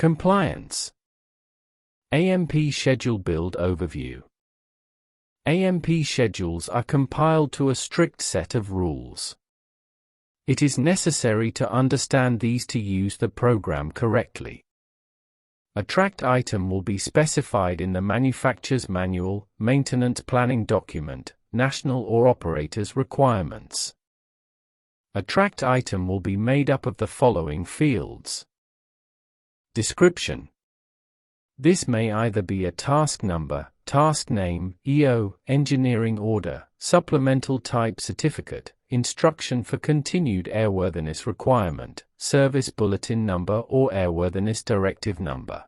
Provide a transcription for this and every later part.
Compliance. AMP Schedule Build Overview. AMP schedules are compiled to a strict set of rules. It is necessary to understand these to use the program correctly. A tracked item will be specified in the manufacturer's manual, maintenance planning document, national or operator's requirements. A tracked item will be made up of the following fields. Description. This may either be a task number, task name, EO, engineering order, supplemental type certificate, instruction for continued airworthiness requirement, service bulletin number or airworthiness directive number.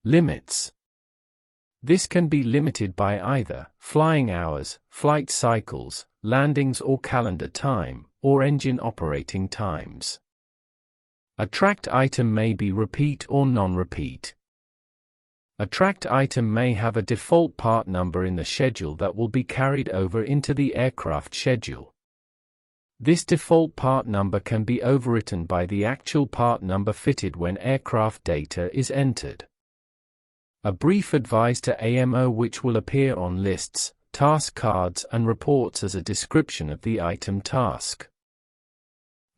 Limits. This can be limited by either flying hours, flight cycles, landings or calendar time, or engine operating times. A tracked item may be repeat or non-repeat. A tracked item may have a default part number in the schedule that will be carried over into the aircraft schedule. This default part number can be overwritten by the actual part number fitted when aircraft data is entered. A brief advice to AMO which will appear on lists, task cards and reports as a description of the item task.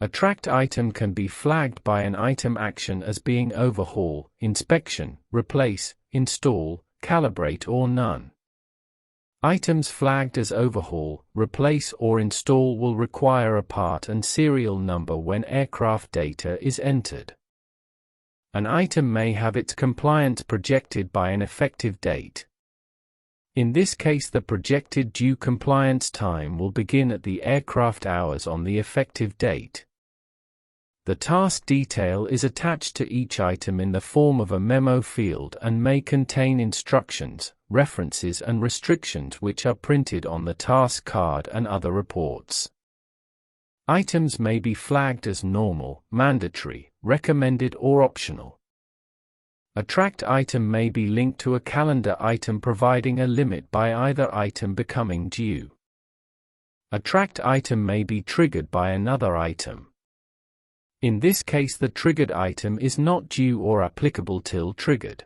A tracked item can be flagged by an item action as being overhaul, inspection, replace, install, calibrate or none. Items flagged as overhaul, replace or install will require a part and serial number when aircraft data is entered. An item may have its compliance projected by an effective date. In this case, the projected due compliance time will begin at the aircraft hours on the effective date. The task detail is attached to each item in the form of a memo field and may contain instructions, references and restrictions which are printed on the task card and other reports. Items may be flagged as normal, mandatory, recommended or optional. A tracked item may be linked to a calendar item providing a limit by either item becoming due. A tracked item may be triggered by another item. In this case, the triggered item is not due or applicable till triggered.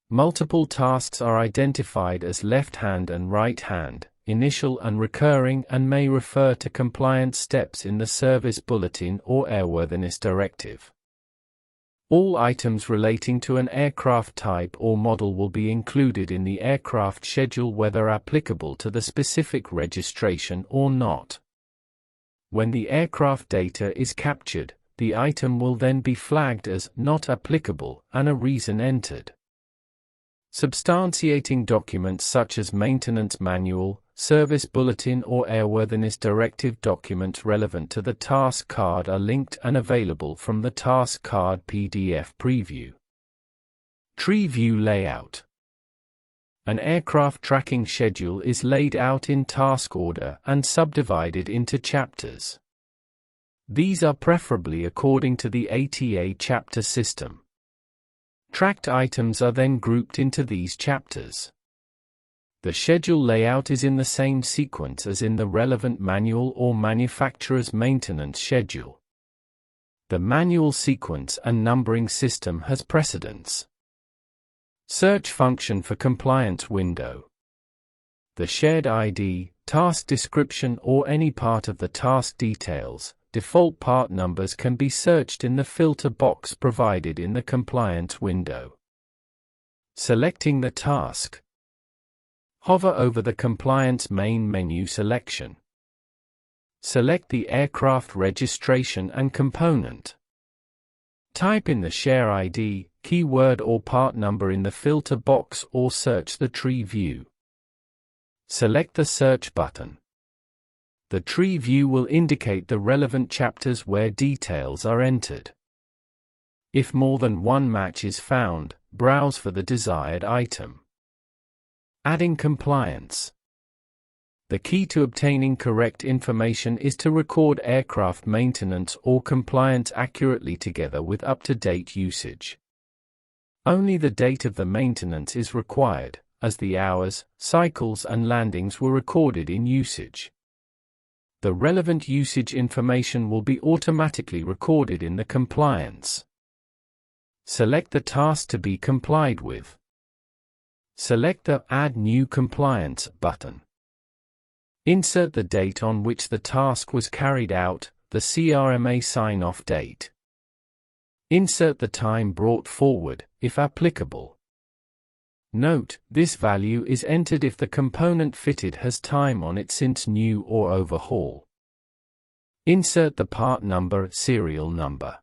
Multiple tasks are identified as left hand and right hand, initial and recurring, and may refer to compliance steps in the service bulletin or airworthiness directive. All items relating to an aircraft type or model will be included in the aircraft schedule whether applicable to the specific registration or not. When the aircraft data is captured, the item will then be flagged as not applicable and a reason entered. Substantiating documents such as maintenance manual, service bulletin or airworthiness directive documents relevant to the task card are linked and available from the task card PDF preview. Tree view layout. An aircraft tracking schedule is laid out in task order and subdivided into chapters. These are preferably according to the ATA chapter system. Tracked items are then grouped into these chapters. The schedule layout is in the same sequence as in the relevant manual or manufacturer's maintenance schedule. The manual sequence and numbering system has precedence. Search function for compliance window. The shared ID, task description or any part of the task details, default part numbers can be searched in the filter box provided in the compliance window. Selecting the task. Hover over the compliance main menu selection. Select the aircraft registration and component. Type in the share ID, keyword or part number in the filter box or search the tree view. Select the search button. The tree view will indicate the relevant chapters where details are entered. If more than one match is found, browse for the desired item. Adding compliance. The key to obtaining correct information is to record aircraft maintenance or compliance accurately together with up-to-date usage. Only the date of the maintenance is required, as the hours, cycles and landings were recorded in usage. The relevant usage information will be automatically recorded in the compliance. Select the task to be complied with. Select the Add New Compliance button. Insert the date on which the task was carried out, the CRMA sign-off date. Insert the time brought forward, if applicable. Note, this value is entered if the component fitted has time on it since new or overhaul. Insert the part number, serial number.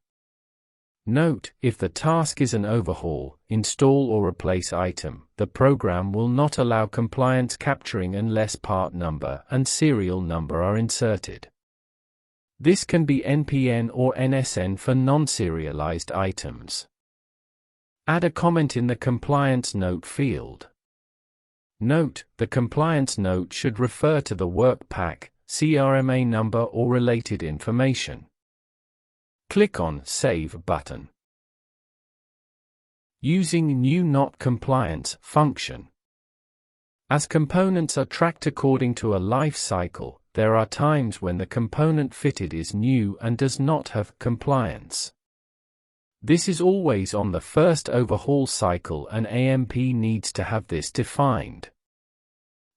Note, if the task is an overhaul, install or replace item, the program will not allow compliance capturing unless part number and serial number are inserted. This can be NPN or NSN for non-serialized items. Add a comment in the compliance note field. Note, the compliance note should refer to the work pack, CRMA number or related information. Click on Save button. Using New Not Compliance function. As components are tracked according to a life cycle, there are times when the component fitted is new and does not have compliance. This is always on the first overhaul cycle, and AMP needs to have this defined.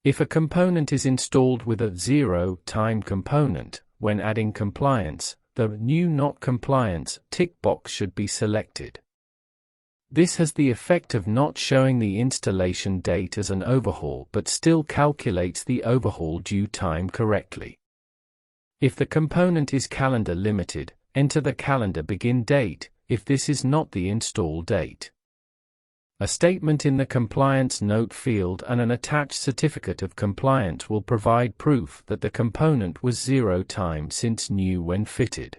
If a component is installed with a 0-time component, when adding compliance, the New Not Compliance tick box should be selected. This has the effect of not showing the installation date as an overhaul but still calculates the overhaul due time correctly. If the component is calendar limited, enter the calendar begin date, if this is not the install date. A statement in the compliance note field and an attached certificate of compliance will provide proof that the component was 0-time since new when fitted.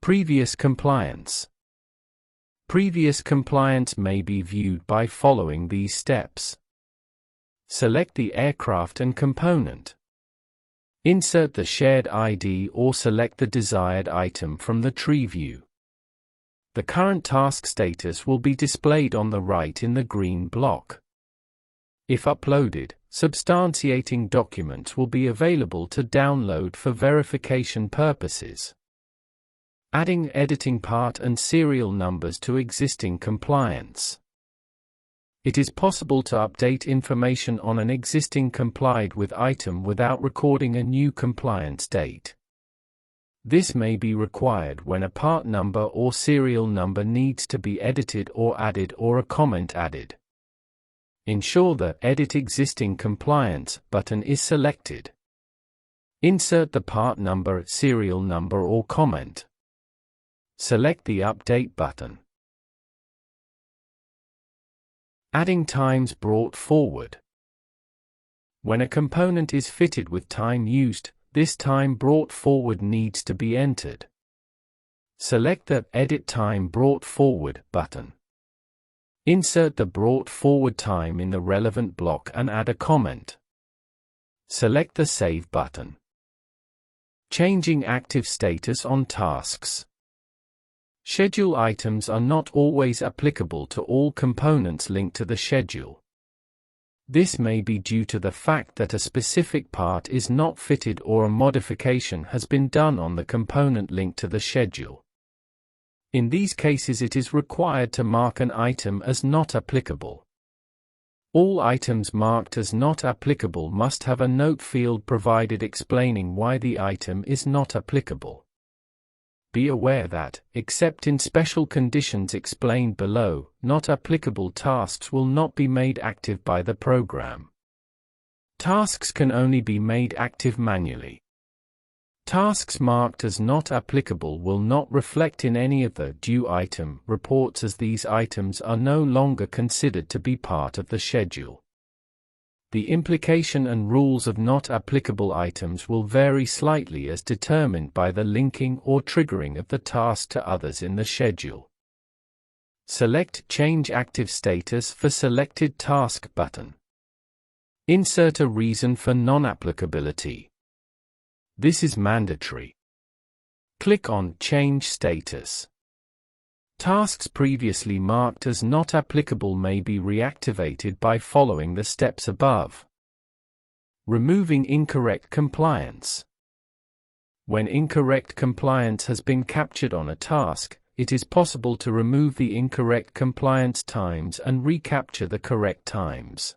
Previous compliance. Previous compliance may be viewed by following these steps. Select the aircraft and component. Insert the shared ID or select the desired item from the tree view. The current task status will be displayed on the right in the green block. If uploaded, substantiating documents will be available to download for verification purposes. Adding editing part and serial numbers to existing compliance. It is possible to update information on an existing complied with item without recording a new compliance date. This may be required when a part number or serial number needs to be edited or added or a comment added. Ensure the Edit Existing Compliance button is selected. Insert the part number, serial number or comment. Select the Update button. Adding times brought forward. When a component is fitted with time used, this time brought forward needs to be entered. Select the Edit Time Brought Forward button. Insert the brought forward time in the relevant block and add a comment. Select the Save button. Changing active status on tasks. Schedule items are not always applicable to all components linked to the schedule. This may be due to the fact that a specific part is not fitted or a modification has been done on the component linked to the schedule. In these cases, it is required to mark an item as not applicable. All items marked as not applicable must have a note field provided explaining why the item is not applicable. Be aware that, except in special conditions explained below, not applicable tasks will not be made active by the program. Tasks can only be made active manually. Tasks marked as not applicable will not reflect in any of the due item reports, as these items are no longer considered to be part of the schedule. The implication and rules of not applicable items will vary slightly as determined by the linking or triggering of the task to others in the schedule. Select Change Active Status for selected task button. Insert a reason for non-applicability. This is mandatory. Click on Change Status. Tasks previously marked as not applicable may be reactivated by following the steps above. Removing incorrect compliance. When incorrect compliance has been captured on a task, it is possible to remove the incorrect compliance times and recapture the correct times.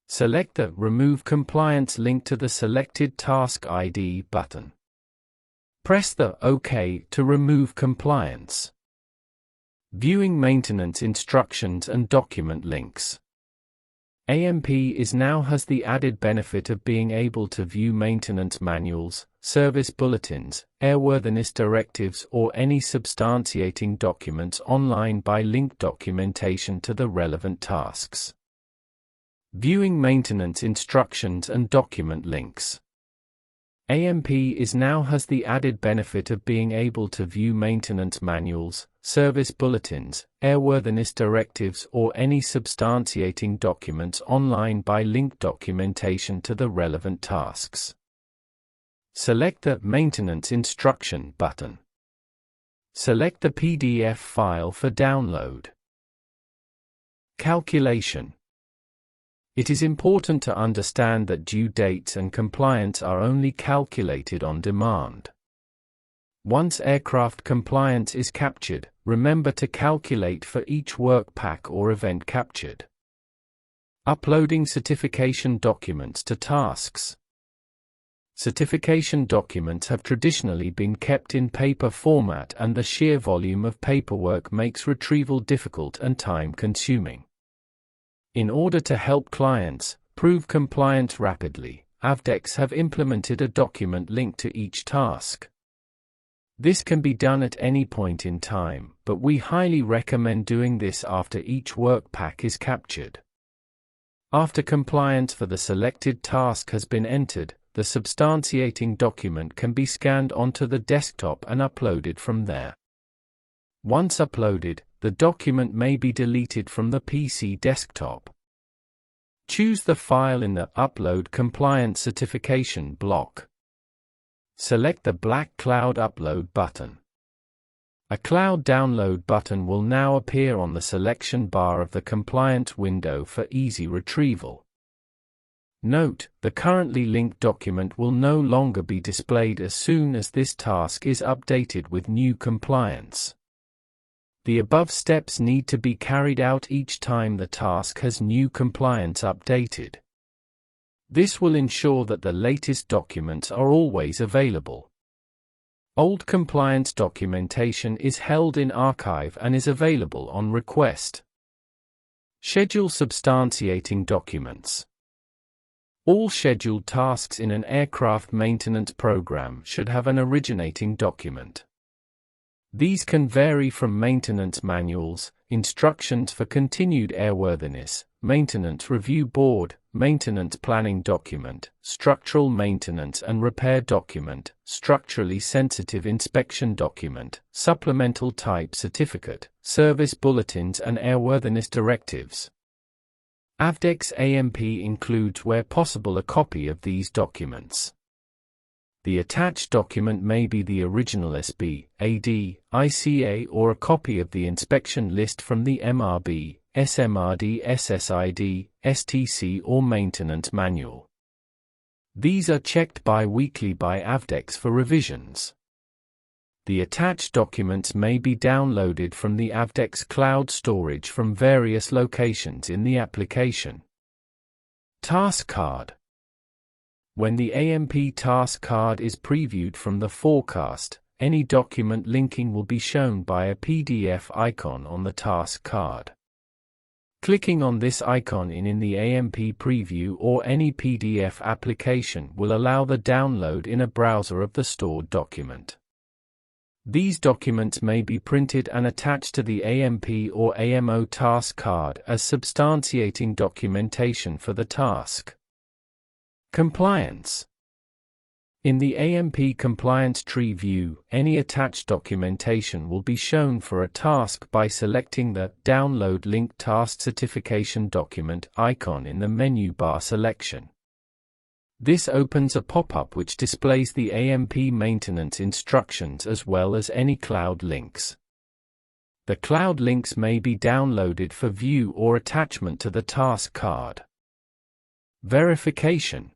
Select the Remove Compliance link to the selected Task ID button. Press the OK to remove compliance. Viewing maintenance instructions and document links. AMP now has the added benefit of being able to view maintenance manuals, service bulletins, airworthiness directives, or any substantiating documents online by link documentation to the relevant tasks. Viewing maintenance instructions and document links. AMP now has the added benefit of being able to view maintenance manuals, service bulletins, airworthiness directives, or any substantiating documents online by link documentation to the relevant tasks. Select the Maintenance Instruction button. Select the PDF file for download. Calculation. It is important to understand that due dates and compliance are only calculated on demand. Once aircraft compliance is captured, remember to calculate for each work pack or event captured. Uploading certification documents to tasks. Certification documents have traditionally been kept in paper format, and the sheer volume of paperwork makes retrieval difficult and time-consuming. In order to help clients prove compliance rapidly, Avdex have implemented a document link to each task. This can be done at any point in time, but we highly recommend doing this after each work pack is captured. After compliance for the selected task has been entered, the substantiating document can be scanned onto the desktop and uploaded from there. Once uploaded, the document may be deleted from the PC desktop. Choose the file in the Upload Compliance Certification block. Select the black Cloud Upload button. A Cloud Download button will now appear on the selection bar of the compliance window for easy retrieval. Note, the currently linked document will no longer be displayed as soon as this task is updated with new compliance. The above steps need to be carried out each time the task has new compliance updated. This will ensure that the latest documents are always available. Old compliance documentation is held in archive and is available on request. Schedule substantiating documents. All scheduled tasks in an aircraft maintenance program should have an originating document. These can vary from maintenance manuals, instructions for continued airworthiness, maintenance review board, maintenance planning document, structural maintenance and repair document, structurally sensitive inspection document, supplemental type certificate, service bulletins and airworthiness directives. Avdex AMP includes where possible a copy of these documents. The attached document may be the original SB, AD, ICA or a copy of the inspection list from the MRB, SMRD, SSID, STC or maintenance manual. These are checked bi-weekly by Avdex for revisions. The attached documents may be downloaded from the Avdex cloud storage from various locations in the application. Task card. When the AMP task card is previewed from the forecast, any document linking will be shown by a PDF icon on the task card. Clicking on this icon in the AMP preview or any PDF application will allow the download in a browser of the stored document. These documents may be printed and attached to the AMP or AMO task card as substantiating documentation for the task. Compliance. In the AMP compliance tree view, any attached documentation will be shown for a task by selecting the Download Link Task Certification Document icon in the menu bar selection. This opens a pop-up which displays the AMP maintenance instructions as well as any cloud links. The cloud links may be downloaded for view or attachment to the task card. Verification.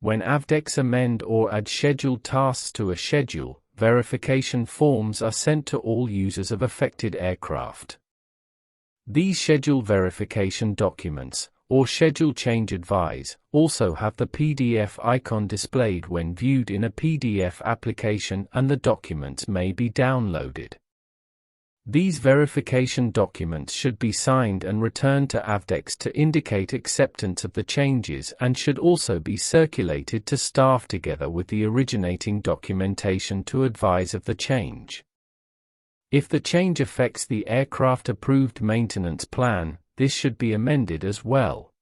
When Avdex amend or add scheduled tasks to a schedule, verification forms are sent to all users of affected aircraft. These schedule verification documents, or Schedule Change Advise, also have the PDF icon displayed when viewed in a PDF application, and the documents may be downloaded. These verification documents should be signed and returned to Avdex to indicate acceptance of the changes, and should also be circulated to staff together with the originating documentation to advise of the change. If the change affects the aircraft-approved maintenance plan, this should be amended as well.